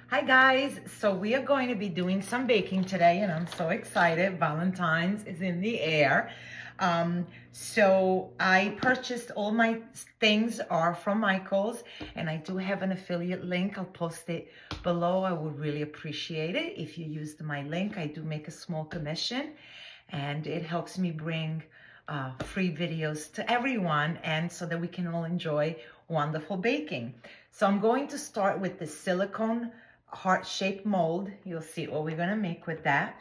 Hi guys, so we are going to be doing some baking today and I'm so excited. Valentine's is in the air. So I purchased all my things are from Michael's and I do have an affiliate link. I'll post it below. I would really appreciate it if you used my link. I do make a small commission and it helps me bring free videos to everyone and so that we can all enjoy wonderful baking. So I'm going to start with the silicone heart-shaped mold. You'll see what we're going to make with that.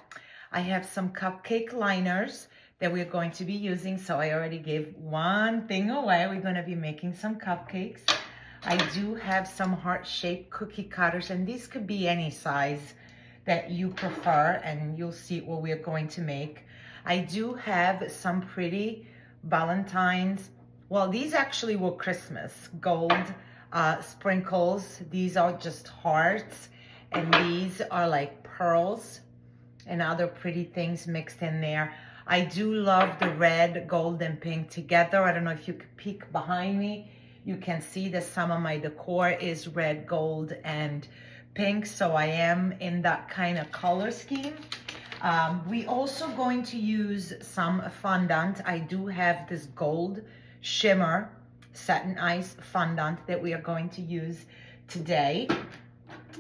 I have some cupcake liners that we're going to be using, so I already gave one thing away. We're going to be making some cupcakes. I do have some heart-shaped cookie cutters, and these could be any size that you prefer, and you'll see what we're going to make. I do have some pretty Valentine's, well, these actually were Christmas gold sprinkles. These are just hearts, and these are like pearls and other pretty things mixed in there. I do love the red, gold, and pink together. I don't know if you could peek behind me. You can see that some of my decor is red, gold, and pink, so I am in that kind of color scheme. We also going to use some fondant. I do have this gold shimmer satin ice fondant that we are going to use today.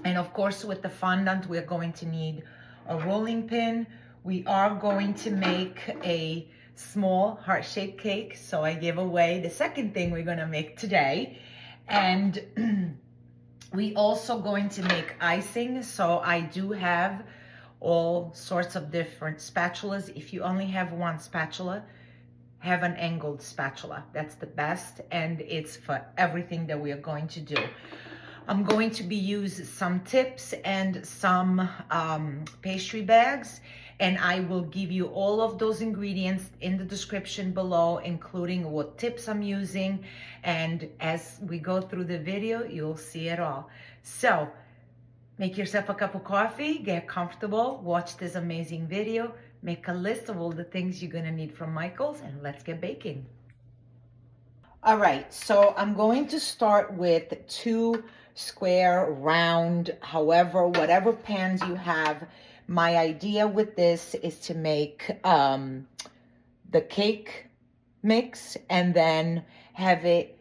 And of course, with the fondant, we're going to need a rolling pin. We are going to make a small heart-shaped cake. So I give away the second thing we're going to make today. And we also going to make icing. So I do have all sorts of different spatulas. If you only have one spatula, have an angled spatula. That's the best, and it's for everything that we are going to do. I'm going to be using some tips and some pastry bags, and I will give you all of those ingredients in the description below, including what tips I'm using. And as we go through the video, you'll see it all. So make yourself a cup of coffee, get comfortable, watch this amazing video, make a list of all the things you're gonna need from Michael's, and let's get baking. All right, so I'm going to start with 2 square, round, however, whatever pans you have. My idea with this is to make the cake mix and then have it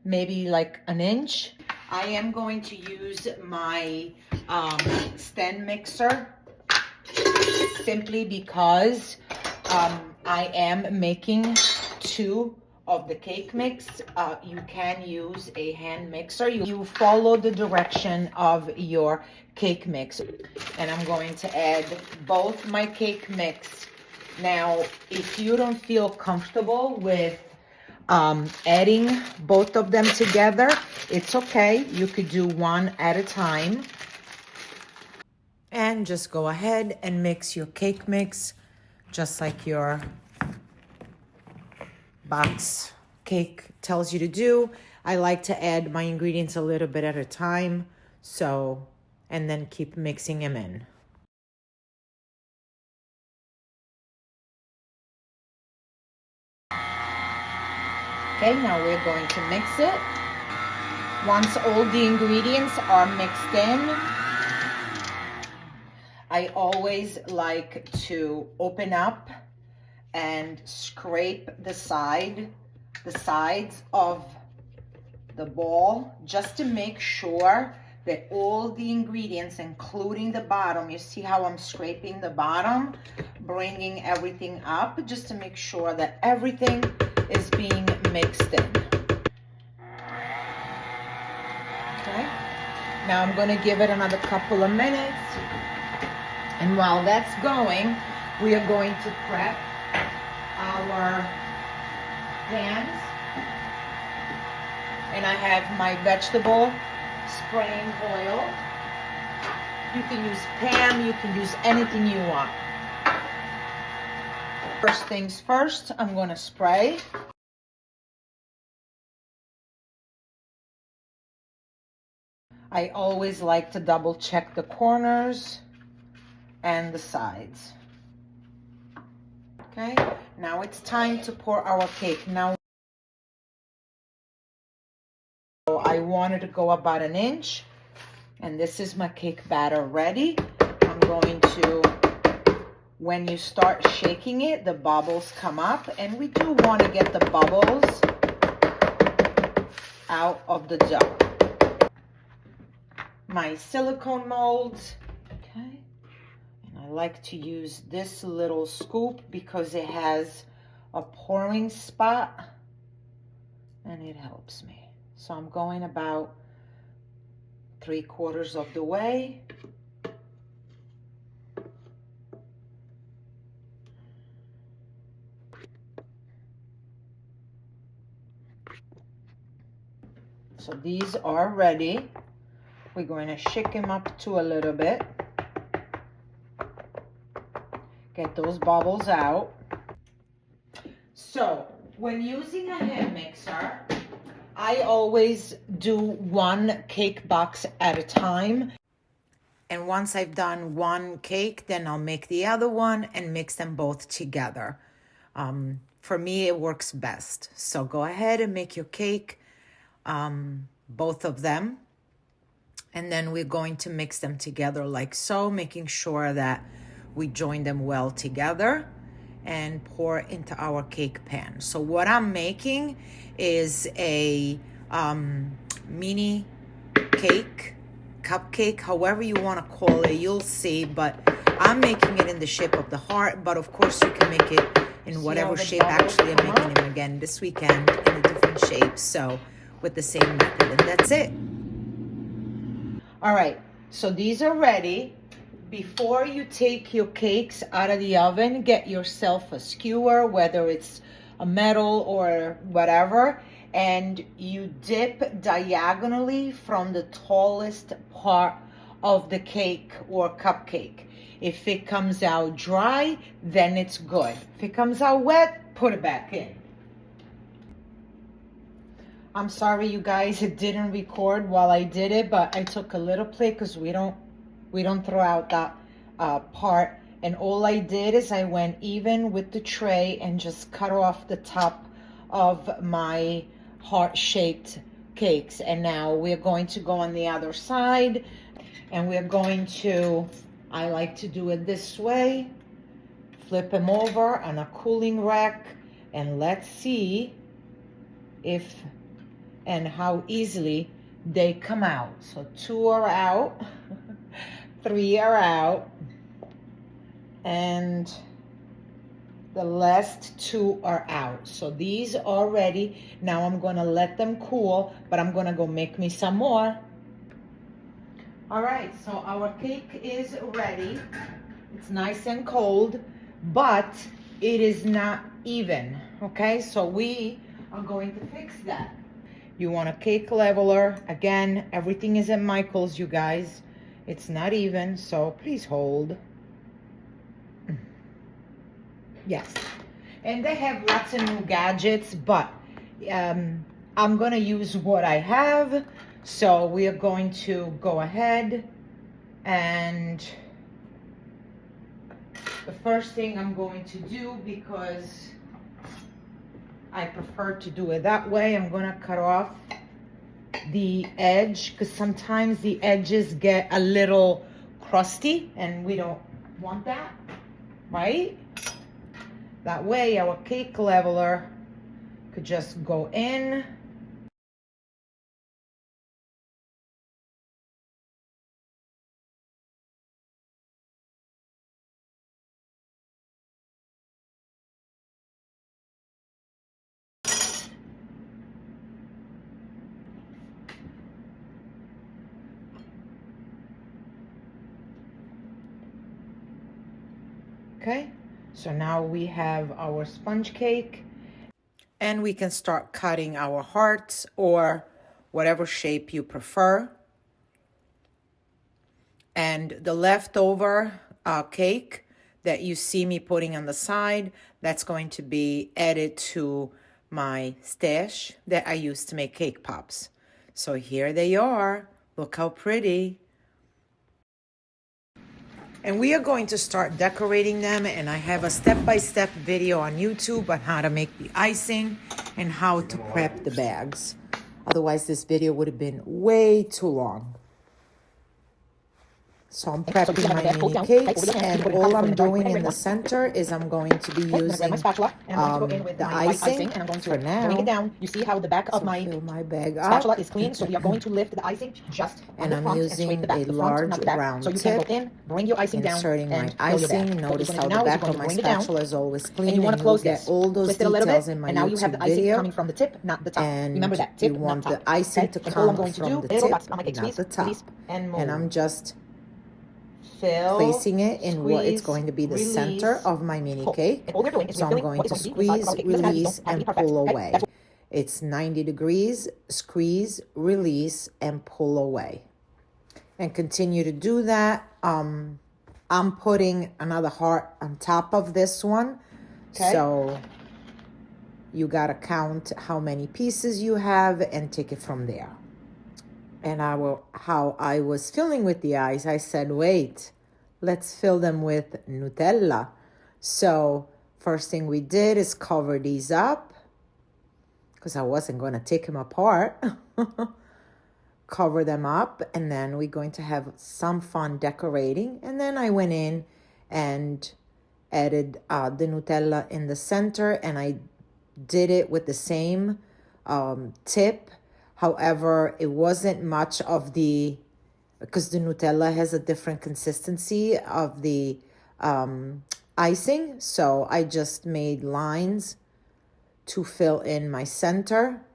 maybe like an inch. I am going to use my stand mixer simply because I am making 2 of the cake mix. You can use a hand mixer. You follow the direction of your cake mix. And I'm going to add both my cake mix. Now, if you don't feel comfortable with adding both of them together, it's okay. You could do one at a time. And just go ahead and mix your cake mix just like your box cake tells you to do. I like to add my ingredients a little bit at a time, so, and then keep mixing them in. Okay, now we're going to mix it. Once all the ingredients are mixed in, I always like to open up and scrape the sides of the ball just to make sure that all the ingredients, including the bottom, you see how I'm scraping the bottom, bringing everything up just to make sure that everything is being mixed in. Okay, now I'm going to give it another couple of minutes, and while that's going, we are going to prep our pans. And I have my vegetable spraying oil. You can use Pam, you can use anything you want. First things first, I'm going to spray. I always like to double check the corners and the sides. Okay, now it's time to pour our cake. Now, I wanted to go about an inch, And this is my cake batter ready. I'm going to, when you start shaking it, the bubbles come up, and we do want to get the bubbles out of the dough. My silicone molds, okay, and I like to use this little scoop because it has a pouring spot and it helps me. So I'm going about 3/4 of the way. So these are ready. We're going to shake them up to a little bit. Get those bubbles out. So when using a hand mixer, I always do one cake box at a time. And once I've done one cake, then I'll make the other one and mix them both together. For me, it works best. So go ahead and make your cake, both of them. And then we're going to mix them together like so, making sure that we join them well together and pour into our cake pan. So what I'm making is a mini cake, cupcake, however you want to call it, you'll see, but I'm making it in the shape of the heart, but of course you can make it in whatever shape. Actually, I'm making them again this weekend in a different shape, so with the same method, and that's it. All right, so these are ready. Before you take your cakes out of the oven, get yourself a skewer, whether it's a metal or whatever, and you dip diagonally from the tallest part of the cake or cupcake. If it comes out dry, then it's good. If it comes out wet, put it back in. I'm sorry, you guys, it didn't record while I did it, but I took a little plate because we don't throw out that part. And all I did is I went even with the tray and just cut off the top of my heart-shaped cakes. And now we're going to go on the other side, and we're going to, I like to do it this way, flip them over on a cooling rack, and let's see if and how easily they come out. So 2 are out, 3 are out, and the last 2 are out. So these are ready. Now I'm gonna let them cool, but I'm gonna go make me some more. All right, so our cake is ready. It's nice and cold, but it is not even, okay? So we are going to fix that. You want a cake leveler. Again, everything is at Michael's, you guys. It's not even, so please hold. Yes. And they have lots of new gadgets, but I'm gonna use what I have. So we are going to go ahead, and the first thing I'm going to do, because I prefer to do it that way, I'm gonna cut off the edge, because sometimes the edges get a little crusty and we don't want that, right? That way our cake leveler could just go in. Okay, so now we have our sponge cake, and we can start cutting our hearts or whatever shape you prefer. And the leftover cake that you see me putting on the side, that's going to be added to my stash that I use to make cake pops. So here they are. Look how pretty. And we are going to start decorating them, and I have a step-by-step video on YouTube on how to make the icing and how to prep the bags. Otherwise, this video would have been way too long. So I'm prepping my mini cakes, and all I'm doing in the center is I'm going to be using my spatula, and I'm going to go in with the my white icing and I'm going to for now. bring it down. You see how the back of my fill my bag spatula up. is clean, so we are going to lift the icing just on And the I'm front and using straight the back. a The front, large not the back. round So you tip, can go in, bring your icing down, inserting my and fill your bag. icing. Notice What how you're the going to do now is back you're of going to my bring it down, spatula is always clean, and you want to close get this. all those Twist it a little details bit, in my and now you have YouTube the icing video. coming from the tip, not the top. And Remember that tip, you want not top. the icing to and all I'm come going to from do, the little tip, dots on my cake, not squeeze, the top. release, and move. And I'm just Fill, placing it in squeeze, what it's going to be the release, center of my mini pull. cake. And all we're doing is So I'm going to squeeze, release, and pull away. It's 90 degrees, squeeze, release, and pull away. And continue to do that. I'm putting another heart on top of this one. Okay. So you got to count how many pieces you have and take it from there. And how I was filling with the eyes, I said, wait, let's fill them with Nutella. So first thing we did is cover these up, because I wasn't going to take them apart. Cover them up, and then we're going to have some fun decorating. And then I went in and added the Nutella in the center, and I did it with the same tip. However, it wasn't much of because the Nutella has a different consistency of the icing. So I just made lines to fill in my center.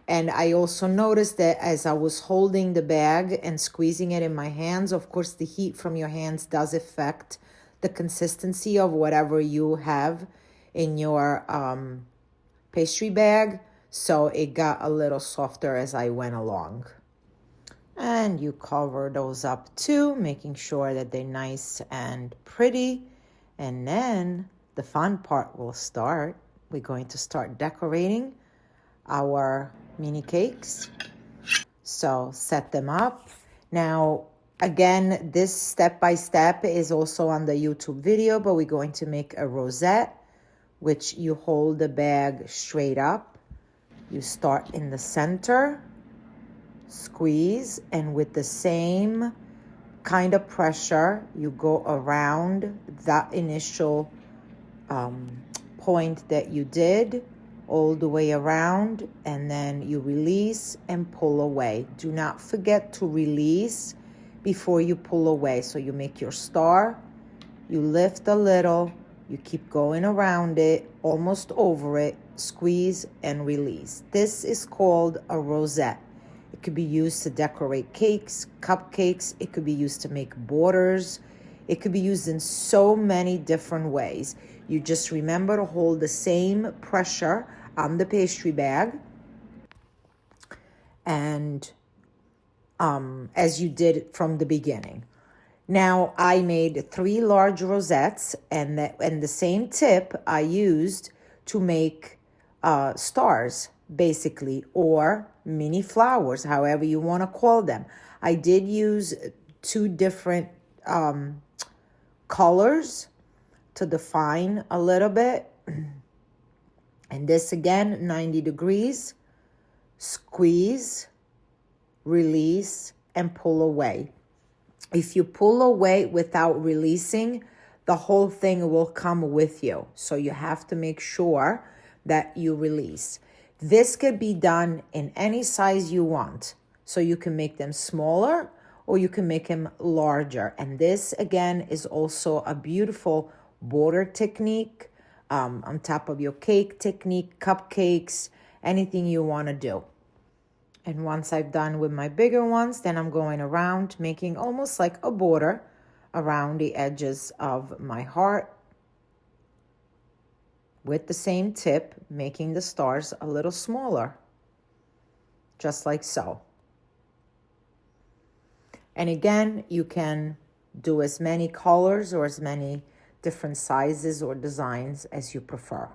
And I also noticed that as I was holding the bag and squeezing it in my hands, of course, the heat from your hands does affect the consistency of whatever you have in your pastry bag. So it got a little softer as I went along. And you cover those up too, making sure that they're nice and pretty. And then the fun part will start. We're going to start decorating our mini cakes. So set them up. Now, again, this step-by-step is also on the YouTube video, but we're going to make a rosette, which you hold the bag straight up. You start in the center, squeeze, and with the same kind of pressure, you go around that initial point that you did, all the way around, and then you release and pull away. Do not forget to release before you pull away. So you make your star, you lift a little, you keep going around it, almost over it, squeeze and release. This is called a rosette. It could be used to decorate cakes, cupcakes. It could be used to make borders. It could be used in so many different ways. You just remember to hold the same pressure on the pastry bag, and as you did from the beginning. Now I made 3 large rosettes, and the same tip I used to make stars, basically, or mini flowers, however you want to call them. I did use 2 different colors to define a little bit. And this again, 90 degrees, squeeze, release, and pull away. If you pull away without releasing, the whole thing will come with you. So you have to make sure that you release. This could be done in any size you want. So you can make them smaller or you can make them larger. And this again is also a beautiful border technique on top of your cake technique, cupcakes, anything you want to do. And once I've done with my bigger ones, then I'm going around making almost like a border around the edges of my heart with the same tip, making the stars a little smaller, just like so. And again, you can do as many colors or as many different sizes or designs as you prefer.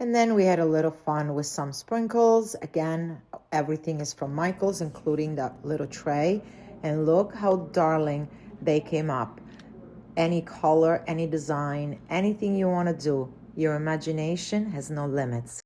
And then we had a little fun with some sprinkles. Again, everything is from Michael's, including that little tray. And look how darling they came up. Any color, any design, anything you want to do. Your imagination has no limits.